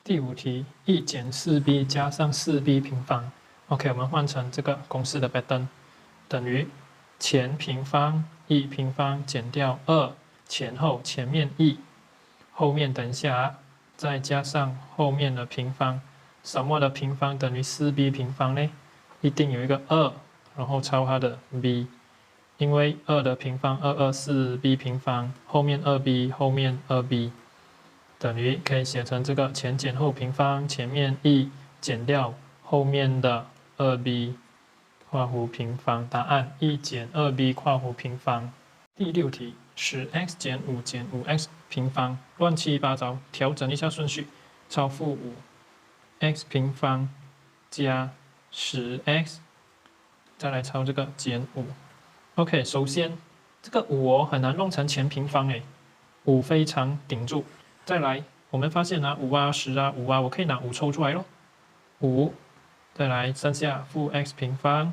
第5题，1减 4b 加上 4b 平方。OK， 我们换成这个公式的 pattern， 等于前平方1平方减掉2前后，前面1，后面等一下再加上后面的平方。什么的平方等于 4b 平方呢？一定有一个2，然后抄它的 b， 因为2的平方2 4b 平方，后面 2b， 后面 2b。等于可以写成这个前减后平方，前面1减掉后面的 2b 括弧平方。答案1减 2b 括弧平方。第6题，10x 减5减 5x 平方，乱七八糟，调整一下顺序，超负5x 平方加10x， 再来抄这个减5。OK， 首先这个5很难弄成前平方5非常顶住。再来，我们发现5啊、10啊、5啊，我可以拿5抽出来咯。5，再来剩下负 x 平方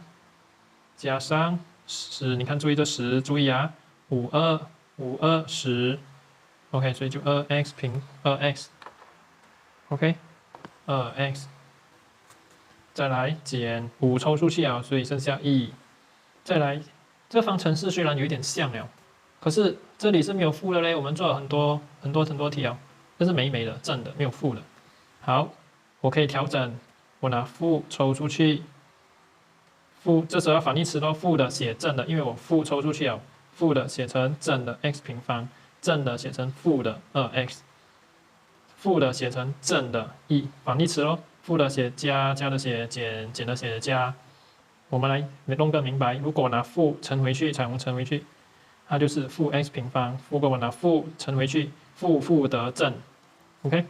加上10，你看注意这10，注意啊，52 52 10，OK， 所以就2x，OK， 2x， 再来减5抽出去啊，所以剩下1，再来，这个方程式虽然有一点像了。可是这里是没有负的嘞，我们做了很多题哦，这是美的正的，没有负的。好，我可以调整，我拿负抽出去，负这时候要反义词咯，负的写正的，因为我负抽出去了，负的写成正的 x 平方，正的写成负的 2x， 负的写成正的1，反义词咯，负的写加，加的写减，减的写加。我们来弄个明白，如果拿负乘回去，彩虹乘回去。它就是负 x 平方，如果我拿负乘回去，负得正 ，OK。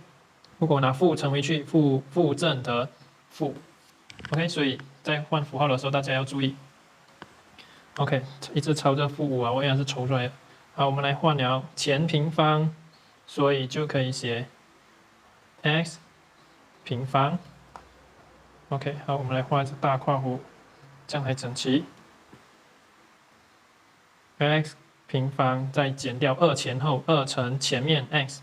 如果我拿负乘回去，负正得负 ，OK。所以在换符号的时候，大家要注意。OK， 一直抄这负5啊，我依然是抽出来的。好，我们来换了前平方，所以就可以写 x 平方。OK， 好，我们来画一个大括弧，这样才整齐。x 平方再减掉2前后，2乘前面 x，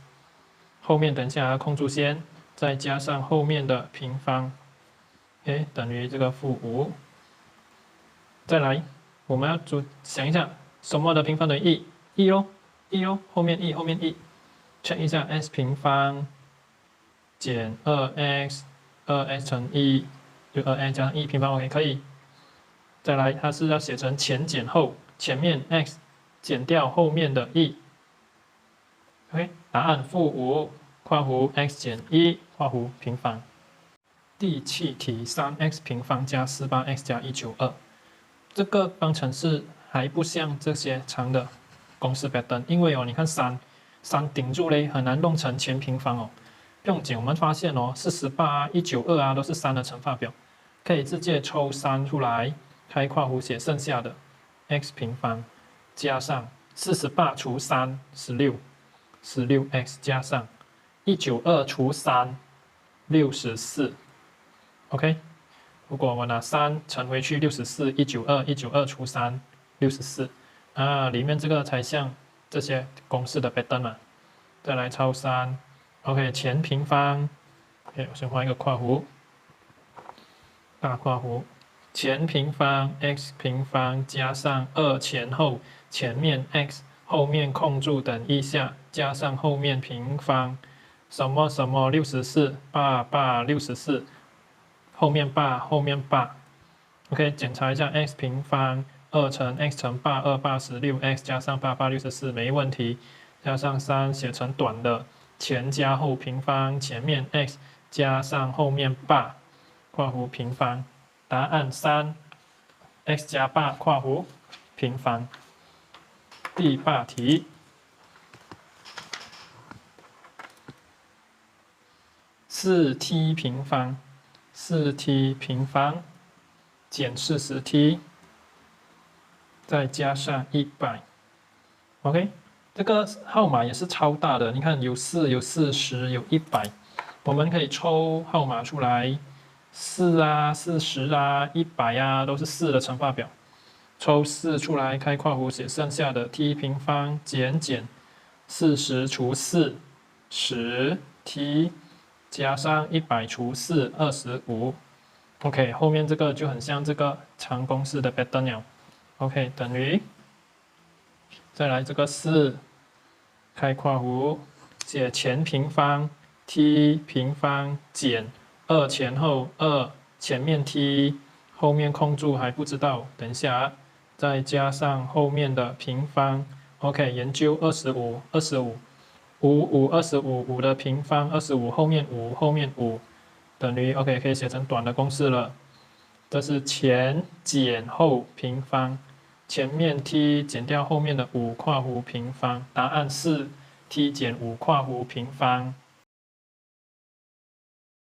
后面等一下空出先，再加上后面的平方，等于这个负5。再来，我们要想一下，什么的平方等于1咯，1咯，后面1，后面1。check 一下 x 平方减 2x， 2x 乘1，就 2x 加上1平方 ，OK， 可以。再来，它是要写成前减后，前面 x 减掉后面的1，OK， 答案负5括弧 x 减1括弧平方。第7题，3x 平方加48x 加192，这个方程式还不像这些长的公式 pattern， 因为你看3顶住嘞，很难弄成前平方哦。不用紧，我们发现48啊、192啊都是3的乘法表，可以直接抽3出来，开括弧写剩下的 x 平方加上48除3 16，16x 加上192除3 64，OK。如果我拿3乘回去64，192除3 64啊，里面这个才像这些公式的 pattern 嘛。再来抄3，OK， 前平方，OK， 我先画一个括弧，大括弧。前平方 x 平方加上2前后，前面 x 后面空住等一下，加上后面平方，什么什么64，爸64，后面8 ，OK， 检查一下 x 平方2乘 x 乘8，2 16x 加上8 64，没问题。加上3写成短的，前加后平方，前面 x 加上后面8，括弧平方。答案3 x 加8括弧平方。第8题，4t 平方，4t 平方减40t， 再加上100，OK， 这个号码也是超大的，你看有4有40有100，我们可以抽号码出来。4啊、40啊、100啊，都是4的乘法表。抽4出来，开括弧写剩下的 t 平方减40除4 10t 加上100除4 25。OK， 后面这个就很像这个常公式的 pattern 了。OK， 等于再来这个4开括弧写前平方 t 平方减2前后2前面 t 后面空注还不知道，等一下再加上后面的平方。OK， 研究25 5 5 25 5的平方25后面5后面5等于 OK， 可以写成短的公式了。这是前减后平方，前面 t 减掉后面的5括弧平方，答案是 t 减5括弧平方。